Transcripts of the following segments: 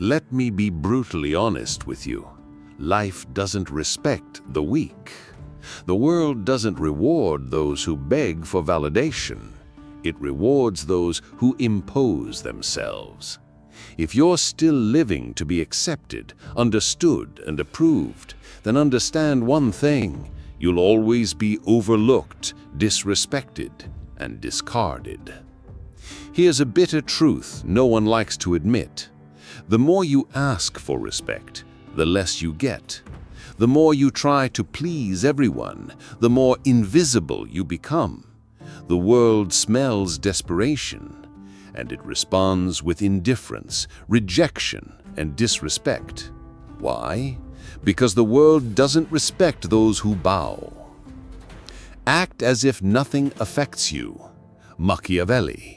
Let me be brutally honest with you. Life doesn't respect the weak. The world doesn't reward those who beg for validation. It rewards those who impose themselves. If you're still living to be accepted, understood, and approved, then understand one thing: you'll always be overlooked, disrespected, and discarded. Here's a bitter truth no one likes to admit. The more you ask for respect, the less you get. The more you try to please everyone, the more invisible you become. The world smells desperation, and it responds with indifference, rejection, and disrespect. Why? Because the world doesn't respect those who bow. Act as if nothing affects you. Machiavelli.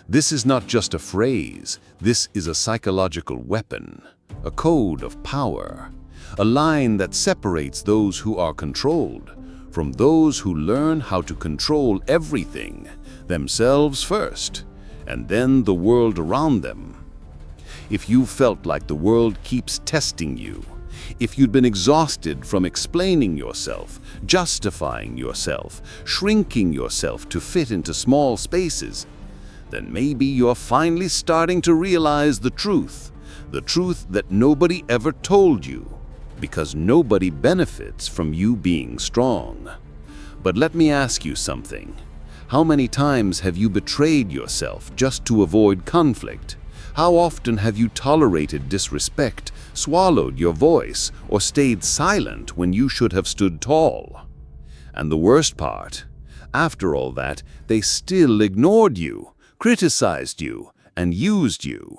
This is not just a phrase, this is a psychological weapon, a code of power, a line that separates those who are controlled from those who learn how to control everything, themselves first, and then the world around them. If you felt like the world keeps testing you, if you'd been exhausted from explaining yourself, justifying yourself, shrinking yourself to fit into small spaces, then maybe you're finally starting to realize the truth that nobody ever told you, because nobody benefits from you being strong. But let me ask you something. How many times have you betrayed yourself just to avoid conflict? How often have you tolerated disrespect, swallowed your voice, or stayed silent when you should have stood tall? And the worst part, after all that, they still ignored you, criticized you, and used you.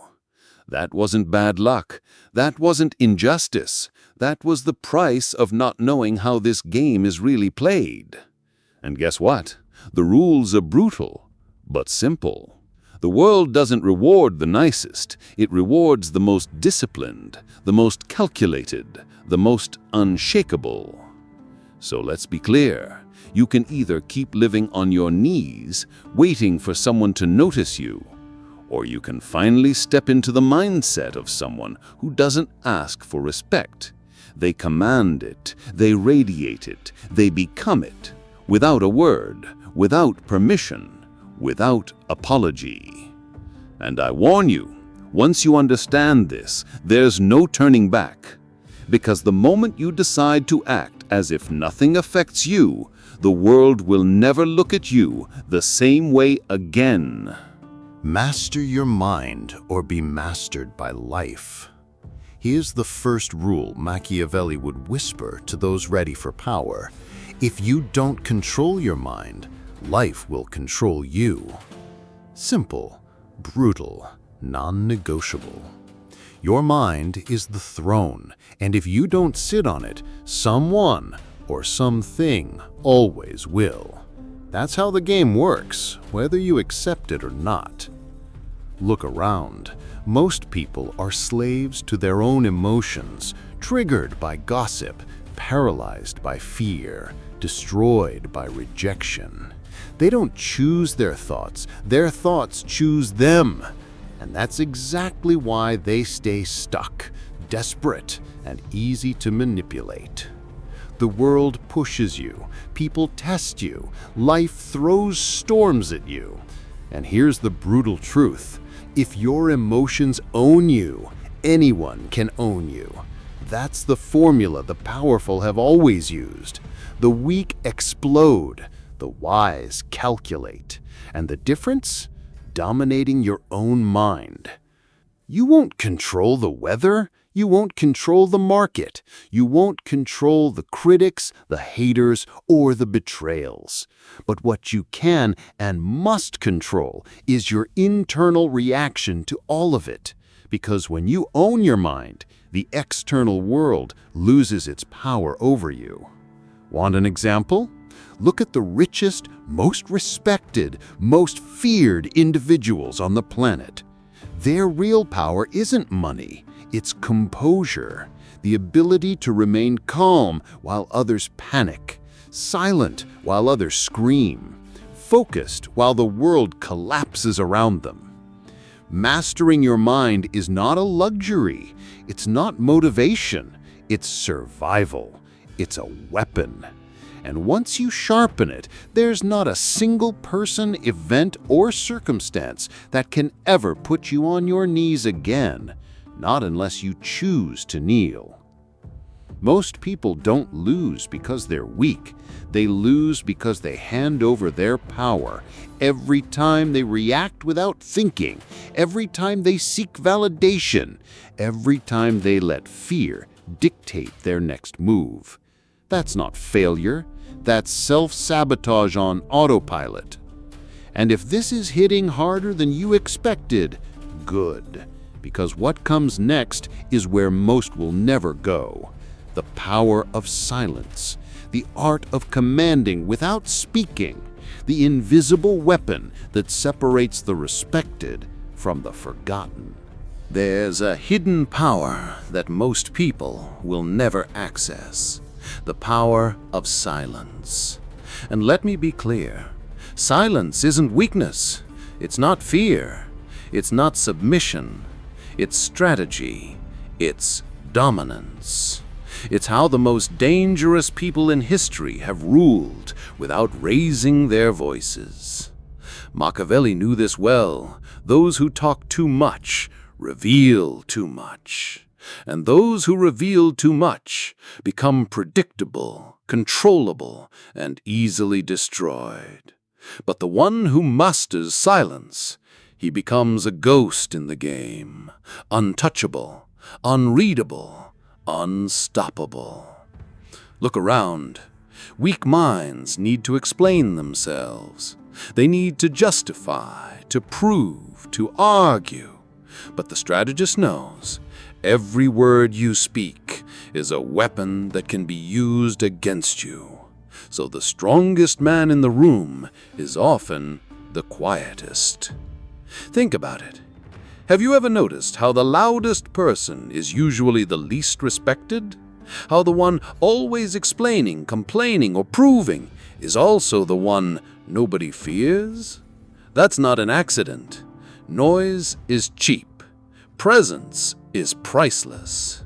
That wasn't bad luck. That wasn't injustice. That was the price of not knowing how this game is really played. And guess what? The rules are brutal, but simple. The world doesn't reward the nicest. It rewards the most disciplined, the most calculated, the most unshakable. So let's be clear. You can either keep living on your knees, waiting for someone to notice you, or you can finally step into the mindset of someone who doesn't ask for respect. They command it, they radiate it, they become it, without a word, without permission, without apology. And I warn you, once you understand this, there's no turning back. Because the moment you decide to act as if nothing affects you, the world will never look at you the same way again. Master your mind or be mastered by life. Here's the first rule Machiavelli would whisper to those ready for power. If you don't control your mind, life will control you. Simple, brutal, non-negotiable. Your mind is the throne, and if you don't sit on it, someone or something always will. That's how the game works, whether you accept it or not. Look around. Most people are slaves to their own emotions, triggered by gossip, paralyzed by fear, destroyed by rejection. They don't choose their thoughts choose them. And that's exactly why they stay stuck, desperate, and easy to manipulate. The world pushes you, people test you, life throws storms at you. And here's the brutal truth. If your emotions own you, anyone can own you. That's the formula the powerful have always used. The weak explode, the wise calculate. And the difference? Dominating your own mind. You won't control the weather. You won't control the market. You won't control the critics, the haters, or the betrayals. But what you can and must control is your internal reaction to all of it. Because when you own your mind, the external world loses its power over you. Want an example? Look at the richest, most respected, most feared individuals on the planet. Their real power isn't money. It's composure, the ability to remain calm while others panic, silent while others scream, focused while the world collapses around them. Mastering your mind is not a luxury. It's not motivation. It's survival. It's a weapon. And once you sharpen it, there's not a single person, event, or circumstance that can ever put you on your knees again, not unless you choose to kneel. Most people don't lose because they're weak. They lose because they hand over their power every time they react without thinking, every time they seek validation, every time they let fear dictate their next move. That's not failure. That's self-sabotage on autopilot. And if this is hitting harder than you expected, good, because what comes next is where most will never go. The power of silence, the art of commanding without speaking, the invisible weapon that separates the respected from the forgotten. There's a hidden power that most people will never access. The power of silence. And let me be clear, silence isn't weakness. It's not fear. It's not submission. It's strategy. It's dominance. It's how the most dangerous people in history have ruled without raising their voices. Machiavelli knew this well. Those who talk too much reveal too much. And those who reveal too much become predictable, controllable, and easily destroyed. But the one who masters silence, he becomes a ghost in the game, untouchable, unreadable, unstoppable. Look around. Weak minds need to explain themselves. They need to justify, to prove, to argue. But the strategist knows every word you speak is a weapon that can be used against you. So the strongest man in the room is often the quietest. Think about it. Have you ever noticed how the loudest person is usually the least respected? How the one always explaining, complaining, or proving is also the one nobody fears? That's not an accident. Noise is cheap. Presence is priceless.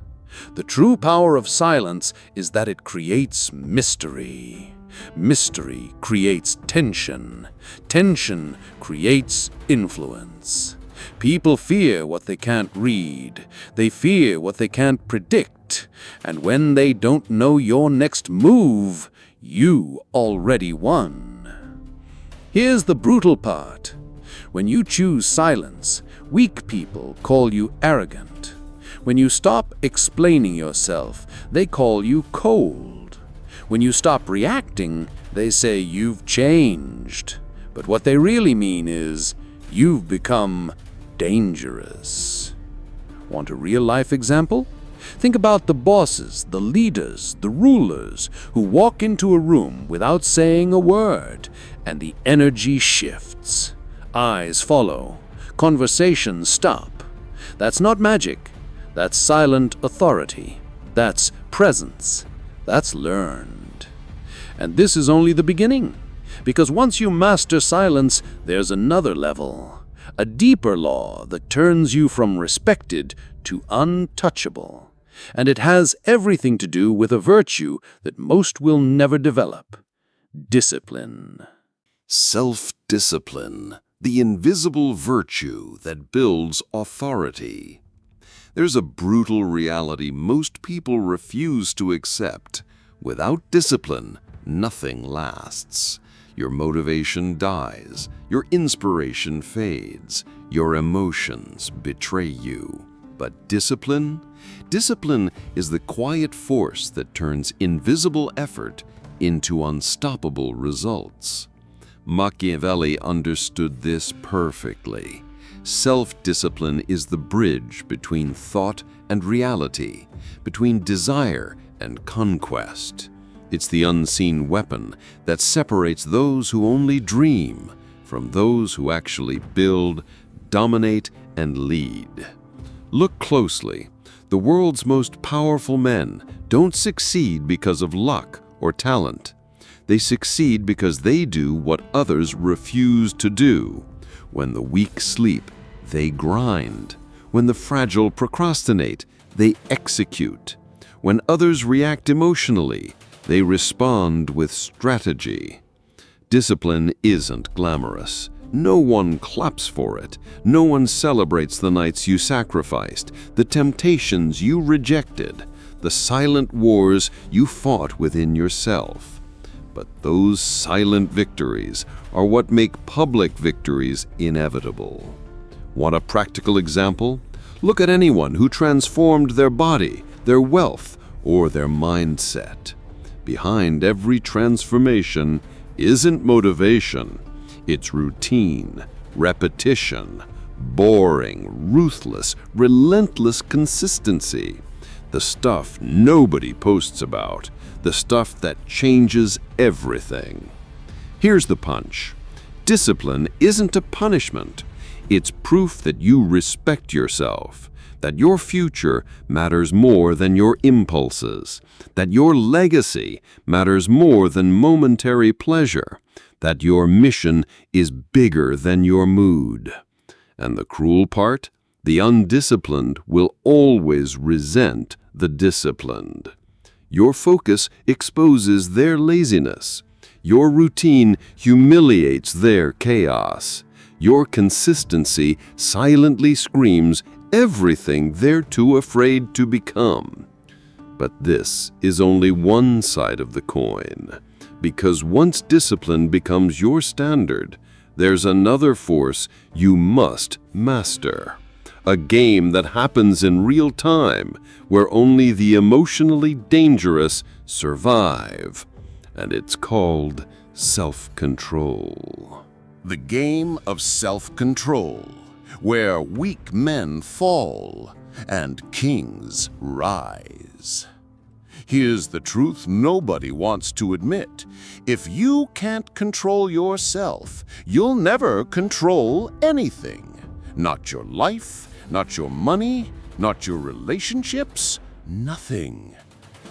The true power of silence is that it creates mystery. Mystery creates tension. Tension creates influence. People fear what they can't read. They fear what they can't predict. And when they don't know your next move, you already won. Here's the brutal part. When you choose silence, weak people call you arrogant. When you stop explaining yourself, they call you cold. When you stop reacting, they say you've changed. But what they really mean is you've become dangerous. Want a real-life example? Think about the bosses, the leaders, the rulers who walk into a room without saying a word, and the energy shifts. Eyes follow. Conversations stop. That's not magic. That's silent authority. That's presence. That's learned. And this is only the beginning. Because once you master silence, there's another level. A deeper law that turns you from respected to untouchable. And it has everything to do with a virtue that most will never develop. Discipline. Self-discipline, the invisible virtue that builds authority. There's a brutal reality most people refuse to accept. Without discipline, nothing lasts. Your motivation dies, your inspiration fades, your emotions betray you. But discipline? Discipline is the quiet force that turns invisible effort into unstoppable results. Machiavelli understood this perfectly. Self-discipline is the bridge between thought and reality, between desire and conquest. It's the unseen weapon that separates those who only dream from those who actually build, dominate, and lead. Look closely. The world's most powerful men don't succeed because of luck or talent. They succeed because they do what others refuse to do. When the weak sleep, they grind. When the fragile procrastinate, they execute. When others react emotionally, they respond with strategy. Discipline isn't glamorous. No one claps for it. No one celebrates the nights you sacrificed, the temptations you rejected, the silent wars you fought within yourself. But those silent victories are what make public victories inevitable. Want a practical example? Look at anyone who transformed their body, their wealth, or their mindset. Behind every transformation isn't motivation. It's routine, repetition, boring, ruthless, relentless consistency. The stuff nobody posts about, the stuff that changes everything. Here's the punch. Discipline isn't a punishment. It's proof that you respect yourself, that your future matters more than your impulses, that your legacy matters more than momentary pleasure, that your mission is bigger than your mood. And the cruel part? The undisciplined will always resent the disciplined. Your focus exposes their laziness. Your routine humiliates their chaos. Your consistency silently screams everything they're too afraid to become. But this is only one side of the coin. Because once discipline becomes your standard, there's another force you must master. A game that happens in real time, where only the emotionally dangerous survive. And it's called self-control. The game of self-control, where weak men fall and kings rise. Here's the truth nobody wants to admit. If you can't control yourself, you'll never control anything. Not your life, not your money, not your relationships, nothing.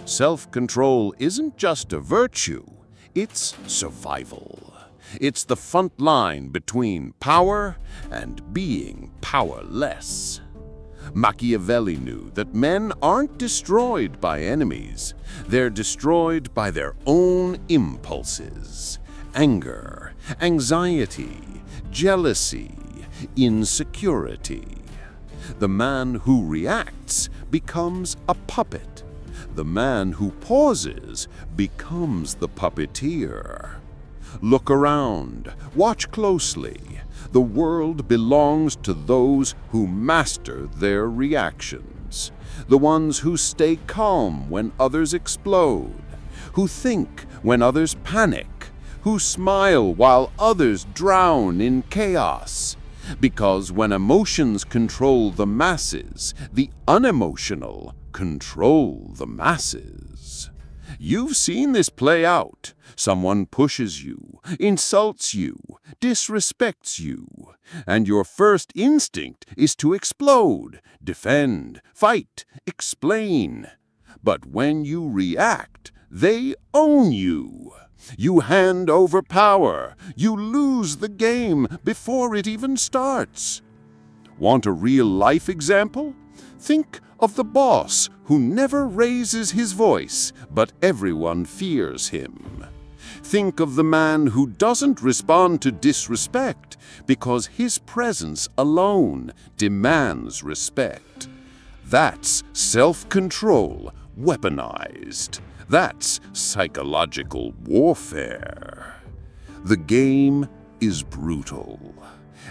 Self-control isn't just a virtue, it's survival. It's the front line between power and being powerless. Machiavelli knew that men aren't destroyed by enemies. They're destroyed by their own impulses. Anger, anxiety, jealousy, insecurity. The man who reacts becomes a puppet. The man who pauses becomes the puppeteer. Look around, watch closely. The world belongs to those who master their reactions, the ones who stay calm when others explode, who think when others panic, who smile while others drown in chaos. Because when emotions control the masses, the unemotional control the masses. You've seen this play out. Someone pushes you, insults you, disrespects you, and your first instinct is to explode, defend, fight, explain. But when you react, they own you. You hand over power. You lose the game before it even starts. Want a real-life example? Think of the boss who never raises his voice, but everyone fears him. Think of the man who doesn't respond to disrespect because his presence alone demands respect. That's self-control weaponized. That's psychological warfare. The game is brutal.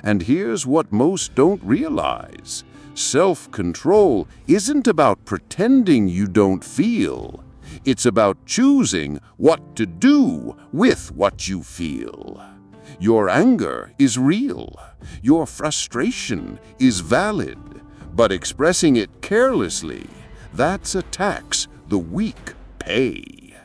And here's what most don't realize. Self-control isn't about pretending you don't feel. It's about choosing what to do with what you feel. Your anger is real. Your frustration is valid. But expressing it carelessly, that's a tax the weak pay.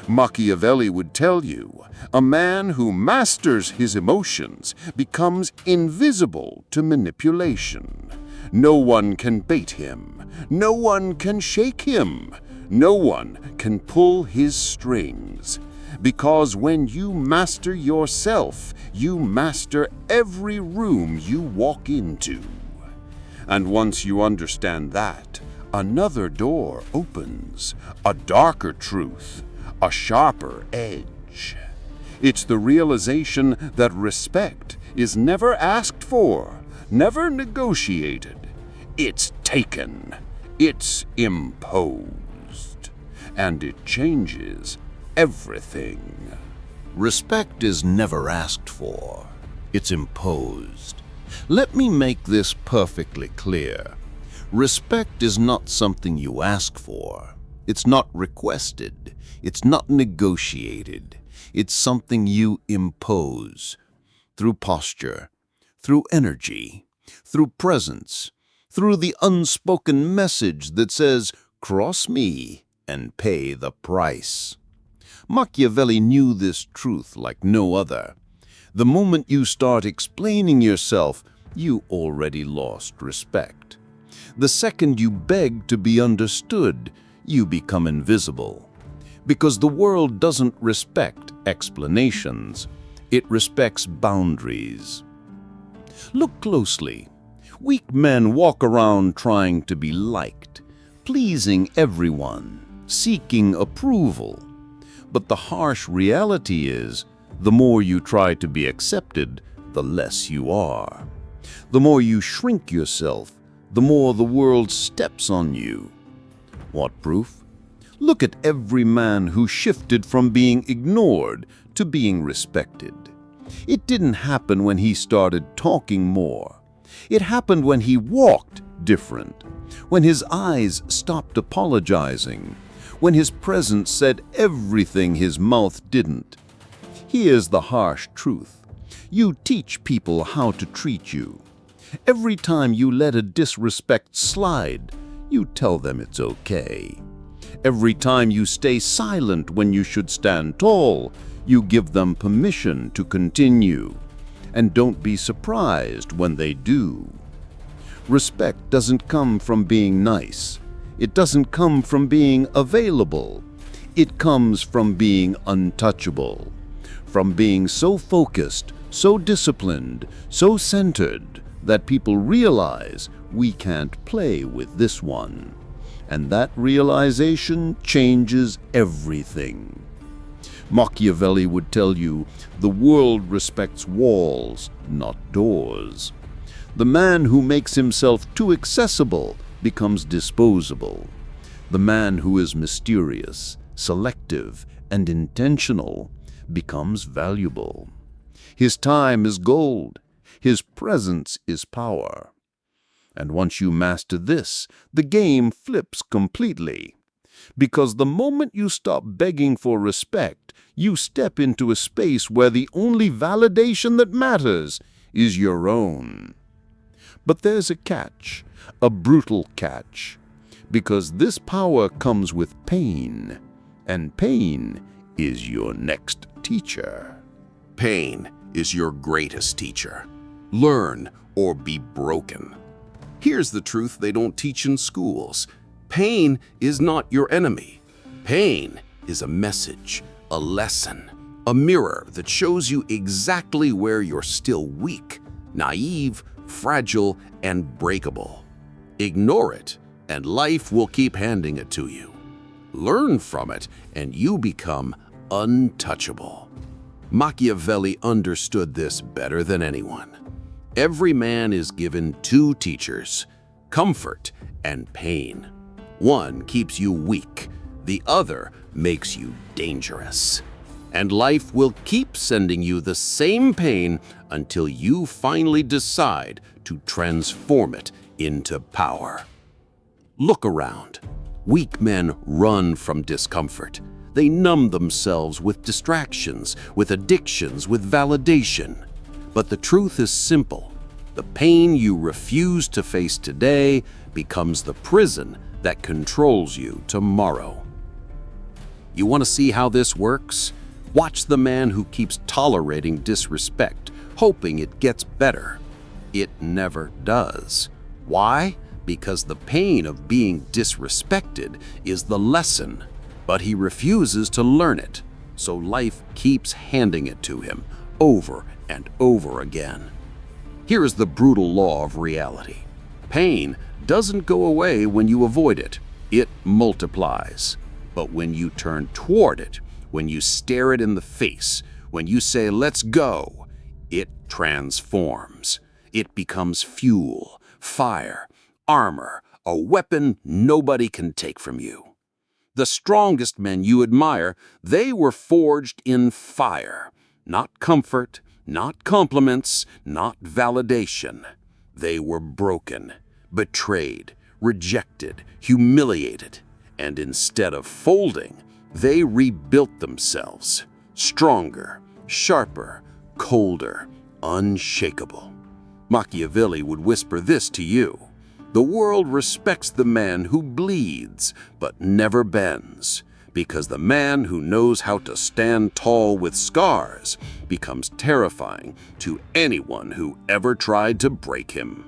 Machiavelli would tell you, a man who masters his emotions becomes invisible to manipulation. No one can bait him. No one can shake him. No one can pull his strings. Because when you master yourself, you master every room you walk into. And once you understand that, another door opens, a darker truth, a sharper edge. It's the realization that respect is never asked for, never negotiated. It's taken, it's imposed, and it changes everything. Respect is never asked for. It's imposed. Let me make this perfectly clear. Respect is not something you ask for. It's not requested. It's not negotiated. It's something you impose through posture, through energy, through presence, through the unspoken message that says, "Cross me and pay the price." Machiavelli knew this truth like no other. The moment you start explaining yourself, you already lost respect. The second you beg to be understood, you become invisible. Because the world doesn't respect explanations, it respects boundaries. Look closely. Weak men walk around trying to be liked, pleasing everyone, seeking approval. But the harsh reality is, the more you try to be accepted, the less you are. The more you shrink yourself, the more the world steps on you. What proof? Look at every man who shifted from being ignored to being respected. It didn't happen when he started talking more. It happened when he walked different, when his eyes stopped apologizing, when his presence said everything his mouth didn't. Here's the harsh truth. You teach people how to treat you. Every time you let a disrespect slide, you tell them it's okay. Every time you stay silent when you should stand tall, you give them permission to continue. And don't be surprised when they do. Respect doesn't come from being nice. It doesn't come from being available. It comes from being untouchable, from being so focused, so disciplined, so centered that people realize we can't play with this one. And that realization changes everything. Machiavelli would tell you, the world respects walls, not doors. The man who makes himself too accessible becomes disposable. The man who is mysterious, selective, and intentional becomes valuable. His time is gold. His presence is power. And once you master this, the game flips completely. Because the moment you stop begging for respect, you step into a space where the only validation that matters is your own. But there's a catch, a brutal catch, because this power comes with pain, and pain is your next teacher. Pain is your greatest teacher. Learn or be broken. Here's the truth they don't teach in schools. Pain is not your enemy. Pain is a message, a lesson, a mirror that shows you exactly where you're still weak, naive, fragile, and breakable. Ignore it, and life will keep handing it to you. Learn from it, and you become untouchable. Machiavelli understood this better than anyone. Every man is given two teachers, comfort and pain. One keeps you weak, the other makes you dangerous. And life will keep sending you the same pain until you finally decide to transform it into power. Look around. Weak men run from discomfort. They numb themselves with distractions, with addictions, with validation. But the truth is simple. The pain you refuse to face today becomes the prison that controls you tomorrow. You want to see how this works? Watch the man who keeps tolerating disrespect, hoping it gets better. It never does. Why? Because the pain of being disrespected is the lesson, but he refuses to learn it. so life keeps handing it to him over and over again. Here is the brutal law of reality. Pain doesn't go away when you avoid it. It multiplies. But when you turn toward it, when you stare it in the face, when you say, "Let's go," it transforms. It becomes fuel, fire, armor, a weapon nobody can take from you. The strongest men you admire, they were forged in fire. Not comfort, not compliments, not validation. They were broken, betrayed, rejected, humiliated, and instead of folding, they rebuilt themselves, stronger, sharper, colder, unshakable. Machiavelli would whisper this to you: the world respects the man who bleeds but never bends, because the man who knows how to stand tall with scars becomes terrifying to anyone who ever tried to break him.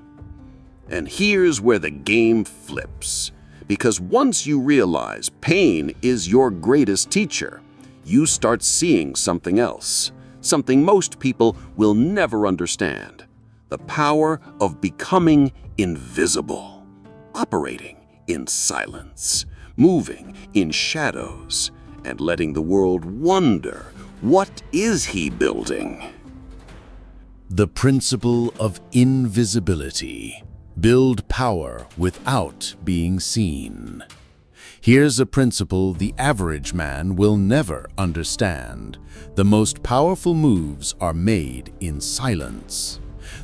And here's where the game flips, because once you realize pain is your greatest teacher, you start seeing something else, something most people will never understand: the power of becoming invisible, operating in silence, moving in shadows, and letting the world wonder, what is he building? The principle of invisibility. Build power without being seen. Here's a principle the average man will never understand. The most powerful moves are made in silence.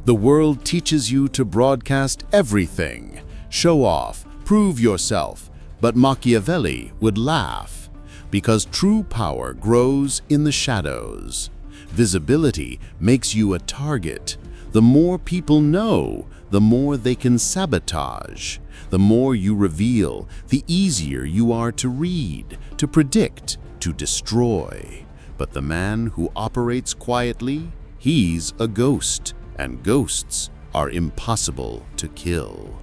The world teaches you to broadcast everything, show off, prove yourself, but Machiavelli would laugh, because true power grows in the shadows. Visibility makes you a target. The more people know, the more they can sabotage. The more you reveal, the easier you are to read, to predict, to destroy. But the man who operates quietly, he's a ghost, and ghosts are impossible to kill.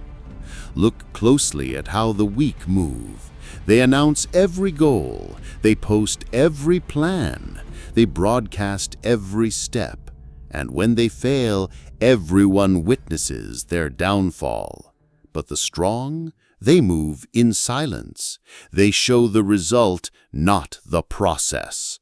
Look closely at how the weak move. They announce every goal. They post every plan. They broadcast every step. And when they fail, everyone witnesses their downfall. But the strong, they move in silence. They show the result, not the process.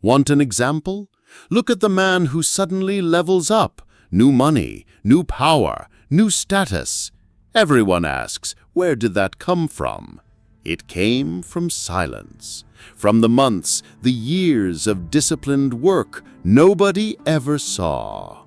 Want an example? Look at the man who suddenly levels up. New money, new power, new status. Everyone asks, where did that come from? It came from silence, from the months, the years of disciplined work nobody ever saw.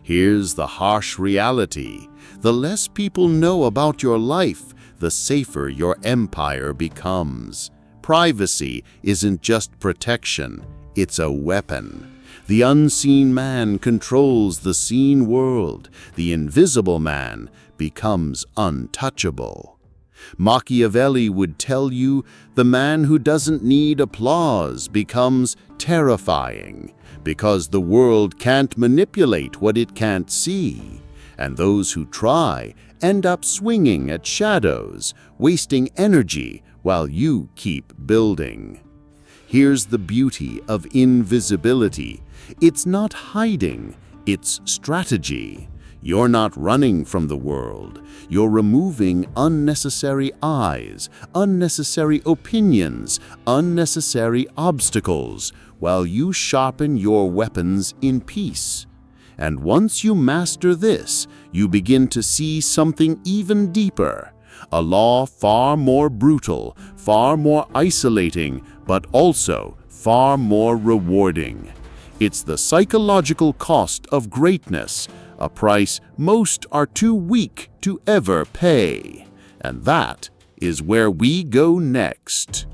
Here's the harsh reality. The less people know about your life, the safer your empire becomes. Privacy isn't just protection, it's a weapon. The unseen man controls the seen world. The invisible man becomes untouchable. Machiavelli would tell you the man who doesn't need applause becomes terrifying, because the world can't manipulate what it can't see, and those who try end up swinging at shadows, wasting energy while you keep building. Here's the beauty of invisibility. It's not hiding, it's strategy. You're not running from the world. You're removing unnecessary eyes, unnecessary opinions, unnecessary obstacles, while you sharpen your weapons in peace. And once you master this, you begin to see something even deeper, a law far more brutal, far more isolating, but also far more rewarding. It's the psychological cost of greatness, a price most are too weak to ever pay. And that is where we go next.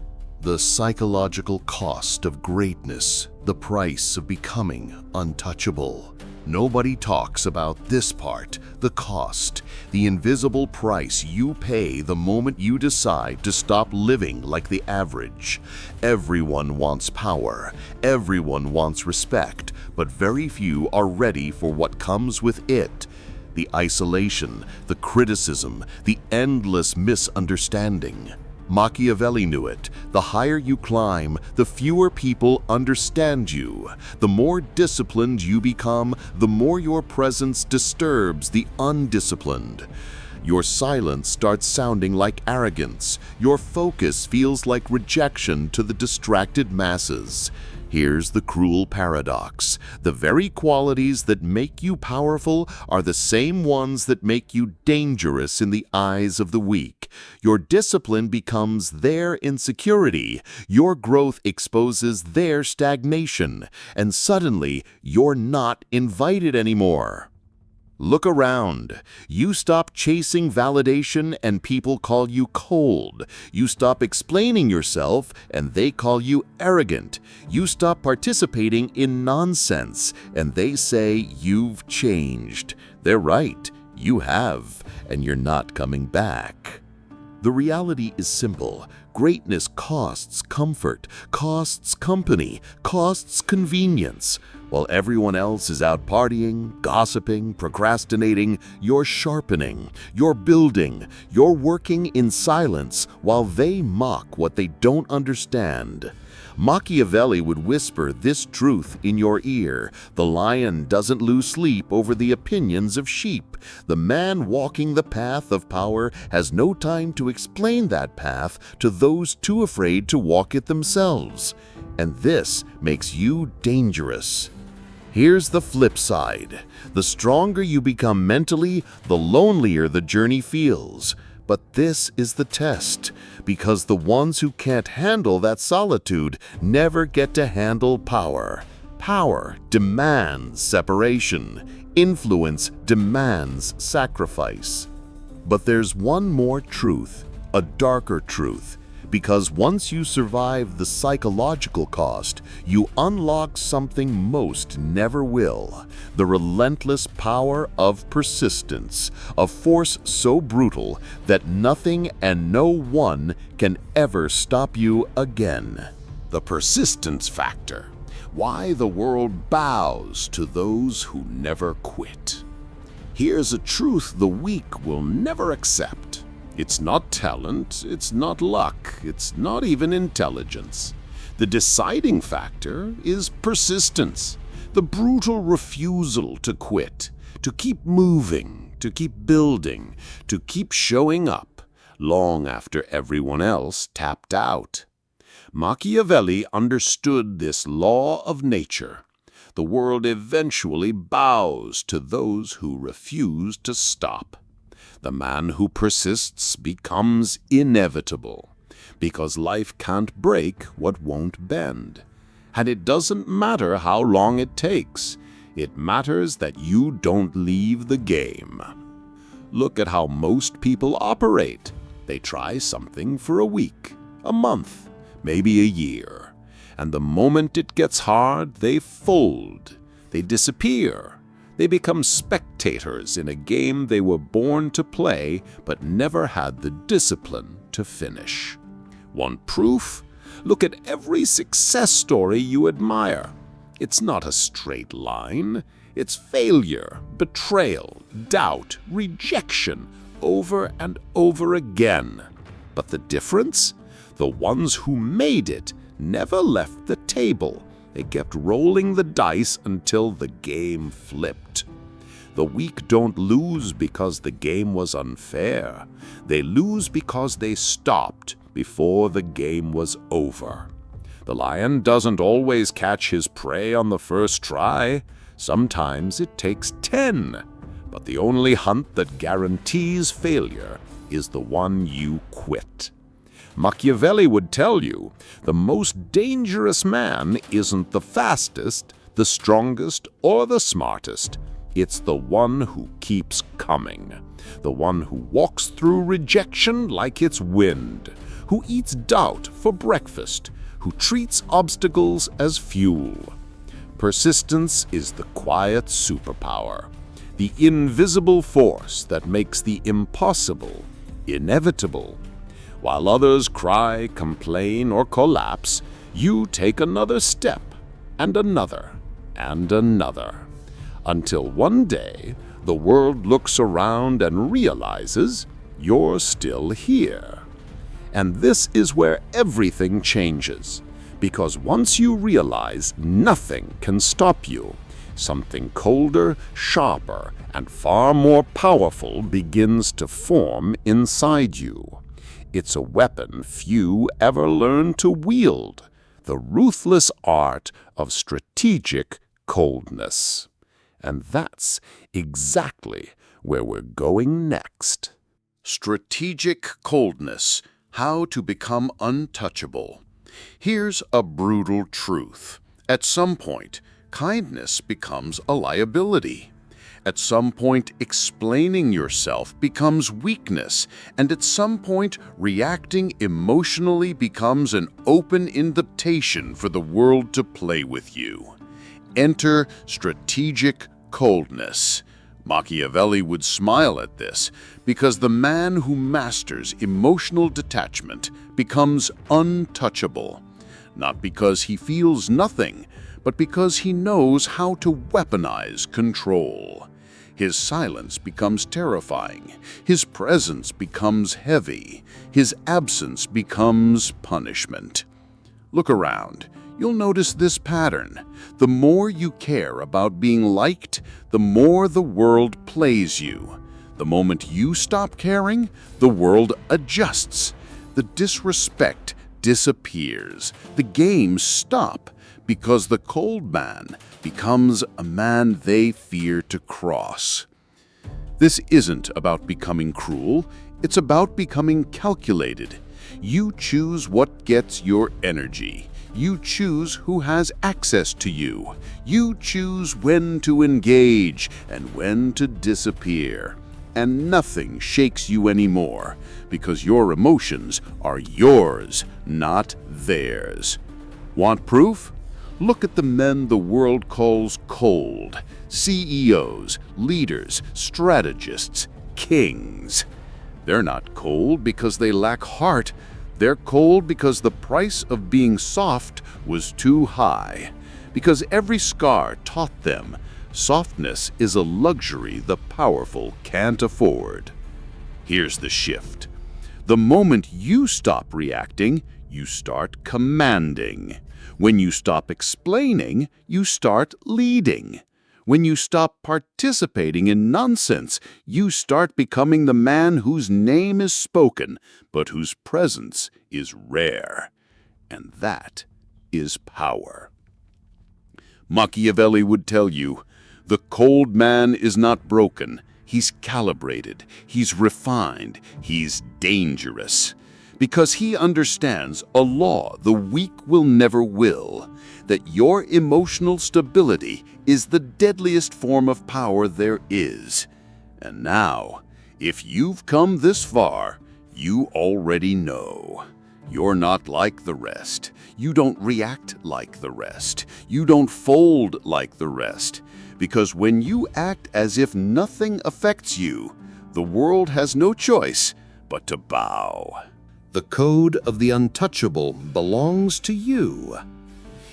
The psychological cost of greatness, the price of becoming untouchable. Nobody talks about this part, the cost, the invisible price you pay the moment you decide to stop living like the average. Everyone wants power, everyone wants respect, but very few are ready for what comes with it. The isolation, the criticism, the endless misunderstanding. Machiavelli knew it. The higher you climb, the fewer people understand you. The more disciplined you become, the more your presence disturbs the undisciplined. Your silence starts sounding like arrogance. Your focus feels like rejection to the distracted masses. Here's the cruel paradox. The very qualities that make you powerful are the same ones that make you dangerous in the eyes of the weak. Your discipline becomes their insecurity. Your growth exposes their stagnation. And suddenly, you're not invited anymore. Look around. You stop chasing validation and people call you cold. You stop explaining yourself and they call you arrogant. You stop participating in nonsense and they say you've changed. They're right. You have, and you're not coming back. The reality is simple. Greatness costs comfort, costs company, costs convenience. While everyone else is out partying, gossiping, procrastinating, you're sharpening, you're building, you're working in silence while they mock what they don't understand. Machiavelli would whisper this truth in your ear. The lion doesn't lose sleep over the opinions of sheep. The man walking the path of power has no time to explain that path to those too afraid to walk it themselves. And this makes you dangerous. Here's the flip side. The stronger you become mentally, the lonelier the journey feels. But this is the test, because the ones who can't handle that solitude never get to handle power. Power demands separation. Influence demands sacrifice. But there's one more truth, a darker truth. Because once you survive the psychological cost, you unlock something most never will: the relentless power of persistence, a force so brutal that nothing and no one can ever stop you again. The persistence factor. Why the world bows to those who never quit. Here's a truth the weak will never accept. It's not talent, it's not luck, it's not even intelligence. The deciding factor is persistence, the brutal refusal to quit, to keep moving, to keep building, to keep showing up, long after everyone else tapped out. Machiavelli understood this law of nature. The world eventually bows to those who refuse to stop. The man who persists becomes inevitable, because life can't break what won't bend. And it doesn't matter how long it takes. It matters that you don't leave the game. Look at how most people operate. They try something for a week, a month, maybe a year. And the moment it gets hard, they fold. They disappear. They become spectators in a game they were born to play but never had the discipline to finish. Want proof? Look at every success story you admire. It's not a straight line. It's failure, betrayal, doubt, rejection, over and over again. But the difference? The ones who made it never left the table. They kept rolling the dice until the game flipped. The weak don't lose because the game was unfair. They lose because they stopped before the game was over. The lion doesn't always catch his prey on the first try. Sometimes it takes 10. But the only hunt that guarantees failure is the one you quit. Machiavelli would tell you, the most dangerous man isn't the fastest, the strongest, or the smartest. It's the one who keeps coming, the one who walks through rejection like it's wind, who eats doubt for breakfast, who treats obstacles as fuel. Persistence is the quiet superpower, the invisible force that makes the impossible inevitable. While others cry, complain, or collapse, you take another step, and another, and another, until one day the world looks around and realizes you're still here. And this is where everything changes. Because once you realize nothing can stop you, something colder, sharper, and far more powerful begins to form inside you. It's a weapon few ever learn to wield, the ruthless art of strategic coldness. And that's exactly where we're going next. Strategic coldness, how to become untouchable. Here's a brutal truth. At some point, kindness becomes a liability. At some point, explaining yourself becomes weakness, and at some point, reacting emotionally becomes an open invitation for the world to play with you. Enter strategic coldness. Machiavelli would smile at this because the man who masters emotional detachment becomes untouchable, not because he feels nothing, but because he knows how to weaponize control. His silence becomes terrifying, his presence becomes heavy, his absence becomes punishment. Look around. You'll notice this pattern. The more you care about being liked, the more the world plays you. The moment you stop caring, the world adjusts. The disrespect disappears. The games stop because the cold man becomes a man they fear to cross. This isn't about becoming cruel. It's about becoming calculated. You choose what gets your energy. You choose who has access to you. You choose when to engage and when to disappear. And nothing shakes you anymore because your emotions are yours, not theirs. Want proof? Look at the men the world calls cold. CEOs, leaders, strategists, kings. They're not cold because they lack heart. They're cold because the price of being soft was too high. Because every scar taught them softness is a luxury the powerful can't afford. Here's the shift. The moment you stop reacting, you start commanding. When you stop explaining, you start leading. When you stop participating in nonsense, you start becoming the man whose name is spoken, but whose presence is rare. And that is power. Machiavelli would tell you, the cold man is not broken. He's calibrated. He's refined. He's dangerous. Because he understands a law the weak will never will, that your emotional stability is the deadliest form of power there is. And now, if you've come this far, you already know. You're not like the rest. You don't react like the rest. You don't fold like the rest. Because when you act as if nothing affects you, the world has no choice but to bow. The code of the untouchable belongs to you.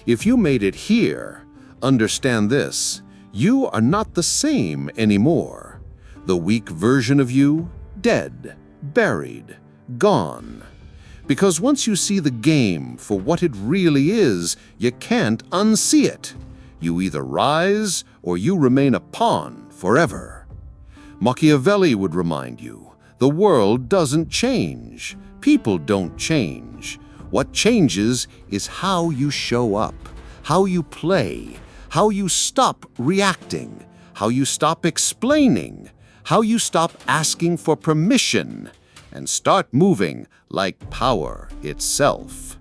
If you made it here, understand this: you are not the same anymore. The weak version of you, dead, buried, gone. Because once you see the game for what it really is, you can't unsee it. You either rise or you remain a pawn forever. Machiavelli would remind you, the world doesn't change. People don't change. What changes is how you show up, how you play, how you stop reacting, how you stop explaining, how you stop asking for permission, and start moving like power itself.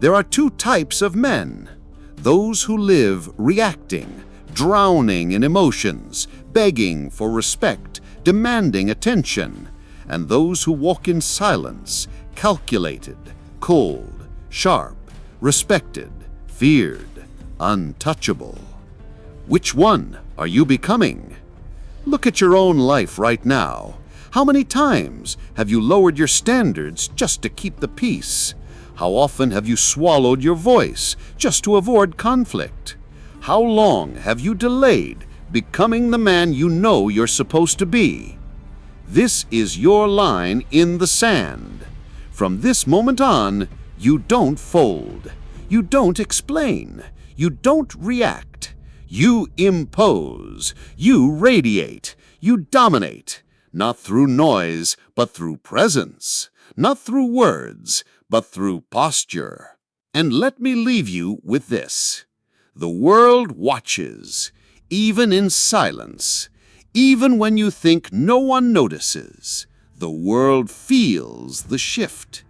There are two types of men: those who live reacting, drowning in emotions, begging for respect, demanding attention, and those who walk in silence, calculated, cold, sharp, respected, feared, untouchable. Which one are you becoming? Look at your own life right now. How many times have you lowered your standards just to keep the peace? How often have you swallowed your voice just to avoid conflict? How long have you delayed becoming the man you know you're supposed to be? This is your line in the sand. From this moment on, you don't fold. You don't explain. You don't react. You impose. You radiate. You dominate. Not through noise, but through presence. Not through words, but through posture. And let me leave you with this. The world watches, even in silence. Even when you think no one notices, the world feels the shift.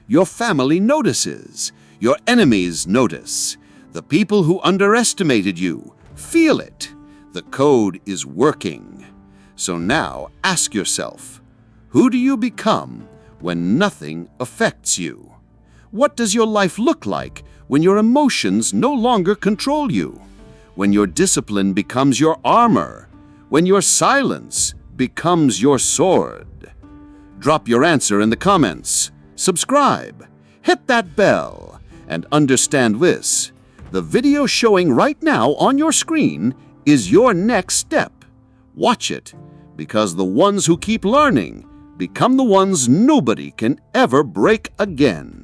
Your family notices. Your enemies notice. The people who underestimated you feel it. The code is working. So now ask yourself, who do you become when nothing affects you? What does your life look like when your emotions no longer control you? When your discipline becomes your armor? When your silence becomes your sword? Drop your answer in the comments. Subscribe. Hit that bell. And understand this. The video showing right now on your screen is your next step. Watch it, because the ones who keep learning become the ones nobody can ever break again.